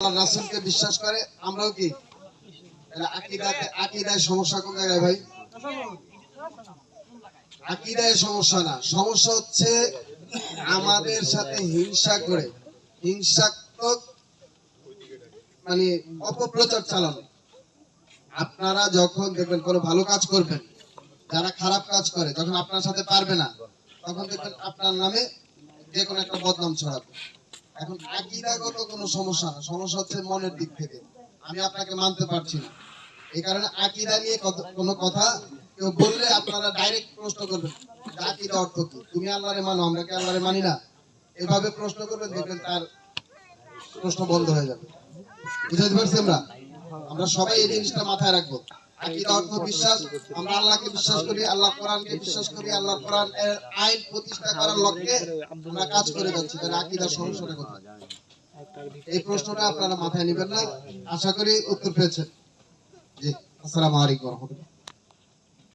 আল্লাহ রাসূলকে বিশ্বাস করে, আমরাও কি আকীদায় সমস্যা কোন জায়গায় ভাই? আকীদায় সমস্যা না, সমস্যা হচ্ছে আমাদের সাথে হিংসা করে, হিংসাত্মক মানে অপপ্রচার চালানো। আপনারা যখন দেখবেন কোনো ভালো কাজ করবেন, যারা খারাপ কাজ করে যখন আপনার সাথে পারবে না, তখন দেখবেন আপনার নামে যে কোনো একটা বদনাম ছড়াবে। এখন আকীদাগত কোনো সমস্যা না, সমস্যা হচ্ছে মনের দিক থেকে। আমি আপনাকে মানতে পারছি না, এই কারণে আকীদা নিয়ে কোনো কথা কেউ বললে আপনারা ডাইরেক্ট প্রশ্ন করবেন, আকীদা অর্থ কি? তুমি আল্লাহরে মানো, আমরা কি আল্লাহরে মানি না? এভাবে প্রশ্ন করবেন, দেখবেন তার প্রশ্ন বন্ধ হয়ে যাবে। বুঝতে পারছি আমরা? আমরা সবাই এই জিনিসটা মাথায় রাখবো। আকীদা অর্থ বিশ্বাস। আমরা আল্লাহকে বিশ্বাস করি, আল্লাহ কোরআনকে বিশ্বাস করি, আল্লাহ কোরআন এর আইন প্রতিষ্ঠা করার লক্ষ্যে আমরা কাজ করে যাচ্ছি। তাহলে আকীদার সমস্যাটা কোথায়? এই প্রশ্নটা আপনারা মাথায় নেবেন না। আশা করি উত্তর পেয়েছেন। জি, আসসালামু আলাইকুম ওয়া রাহমাতুল্লাহ।